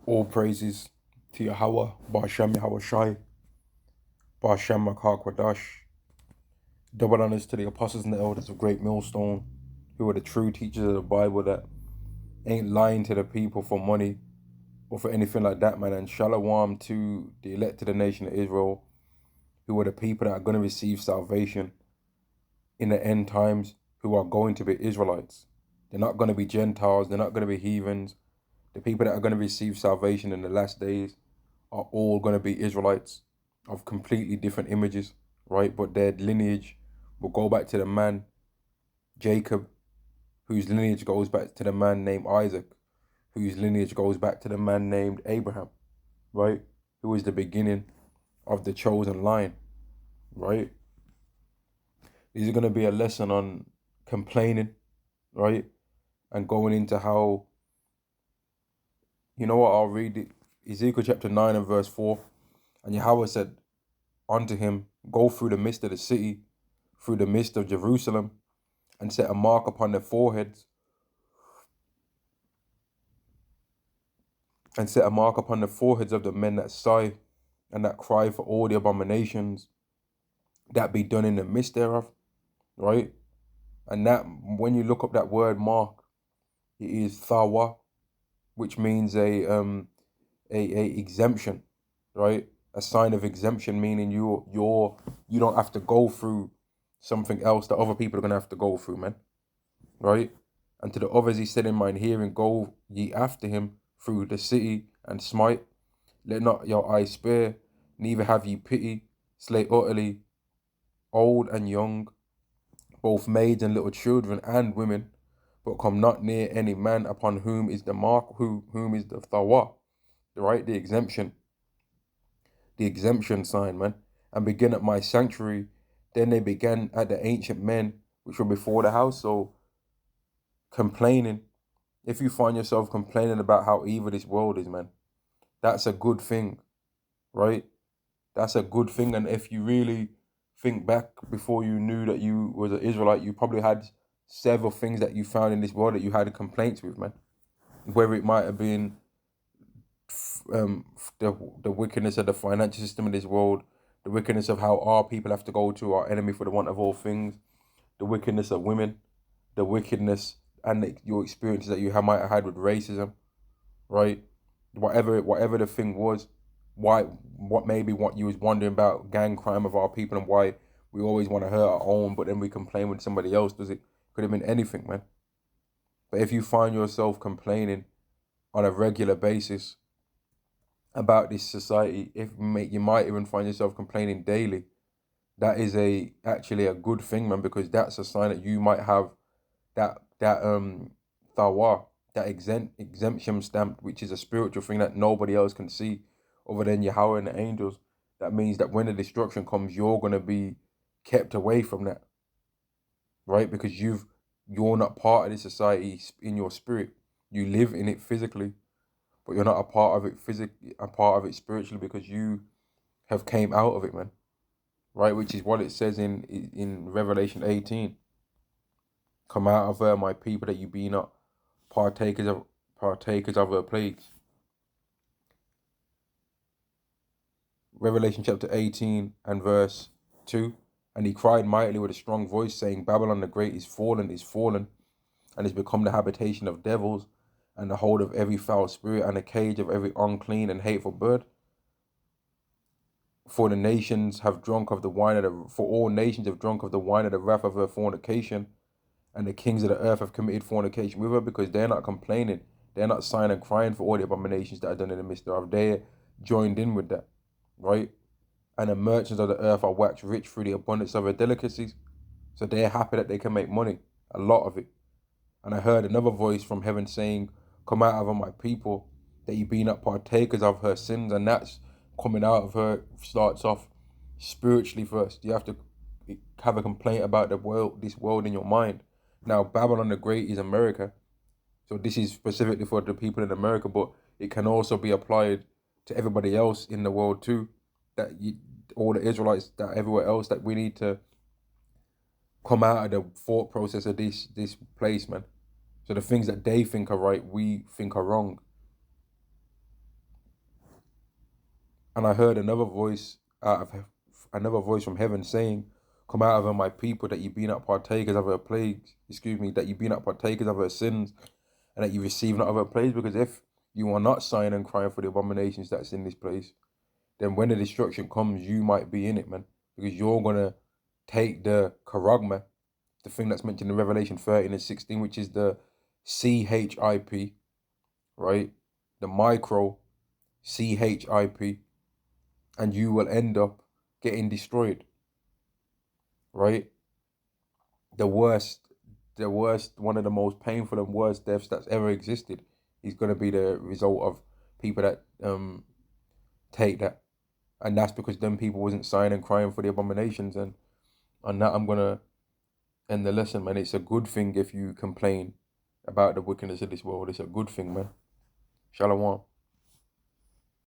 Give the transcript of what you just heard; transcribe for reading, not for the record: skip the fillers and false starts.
All praises to Yahweh, Ba'ashem Yahweh Shai, Ba'ashem Makar Kwadash. Double honors to the apostles and the elders of Great Millstone, who are the true teachers of the Bible that ain't lying to the people for money or for anything like that, man. And shalom to the elect of the nation of Israel, who are the people that are going to receive salvation in the end times, who are going to be Israelites. They're not going to be Gentiles. They're not going to be heathens. The people that are going to receive salvation in the last days are all going to be Israelites of completely different images, right? But their lineage will go back to the man Jacob, whose lineage goes back to the man named Isaac, whose lineage goes back to the man named Abraham, right? Who is the beginning of the chosen line, right? These are going to be a lesson on complaining, right? And going into how, you know what, I'll read it. Ezekiel chapter 9 and verse 4. And Yahweh said unto him, Go through the midst of the city, through the midst of Jerusalem, and set a mark upon their foreheads, and set a mark upon the foreheads of the men that sigh, and that cry for all the abominations that be done in the midst thereof, right? And that, when you look up that word mark, it is thawa, which means a exemption, right? A sign of exemption, meaning you don't have to go through something else that other people are gonna have to go through, man, right? And to the others he said in mine hearing, Go ye after him through the city and smite. Let not your eyes spare, neither have ye pity. Slay utterly old and young, both maids and little children and women, but come not near any man upon whom is the mark, whom is the thawa, right? The exemption sign, man. And begin at my sanctuary. Then they began at the ancient men which were before the house. So complaining, if you find yourself complaining about how evil this world is, man, that's a good thing, right? That's a good thing. And if you really think back before you knew that you was an Israelite, you probably had several things that you found in this world that you had complaints with, man. Whether it might have been the wickedness of the financial system in this world, the wickedness of how our people have to go to our enemy for the want of all things, the wickedness of women, the wickedness and your experiences that might have had with racism, right? Whatever the thing was, what you was wondering about gang crime of our people and why we always want to hurt our own, but then we complain when somebody else does it. Could have been anything, man. But if you find yourself complaining on a regular basis about this society, you might even find yourself complaining daily, that is actually a good thing, man, because that's a sign that you might have that thawa, that exemption stamp, which is a spiritual thing that nobody else can see other than Yahweh and the angels. That means that when the destruction comes, you're gonna be kept away from that, right? Because you're not part of this society in your spirit. You live in it physically, but you're not a part of it spiritually, because you have came out of it, man. Right, which is what it says in Revelation 18. Come out of her, my people, that you be not partakers of her plagues. Revelation chapter 18 and verse 2. And he cried mightily with a strong voice, saying, Babylon the great is fallen, and is become the habitation of devils, and the hold of every foul spirit, and the cage of every unclean and hateful bird. For the nations have drunk of the wine of the for all nations have drunk of the wine of the wrath of her fornication, and the kings of the earth have committed fornication with her, because they're not complaining. They're not sighing and crying for all the abominations that are done in the midst thereof. They're joined in with that, right? And the merchants of the earth are waxed rich through the abundance of her delicacies. So they're happy that they can make money, a lot of it. And I heard another voice from heaven saying, Come out of her, my people, that you be not partakers of her sins. And that's coming out of her starts off spiritually first. You have to have a complaint about this world in your mind. Now, Babylon the Great is America. So this is specifically for the people in America, but it can also be applied to everybody else in the world too. All the Israelites, that everywhere else, that we need to come out of the thought process of this place, man. So the things that they think are right, we think are wrong. And I heard another voice from heaven saying, "Come out of her, my people, that you be not partakers of her plagues. Excuse me, that you be not partakers of her sins, and that you receive not of her plagues. Because if you are not sighing and crying for the abominations that's in this place, then when the destruction comes, you might be in it, man. Because you're gonna take the charagma, the thing that's mentioned in Revelation 13 and 16, which is the CHIP, right? The micro CHIP, and you will end up getting destroyed, right? The worst, one of the most painful and worst deaths that's ever existed is going to be the result of people that take that. And that's because them people wasn't sighing and crying for the abominations. And on that, I'm going to end the lesson, man. It's a good thing if you complain about the wickedness of this world. It's a good thing, man. Shalom.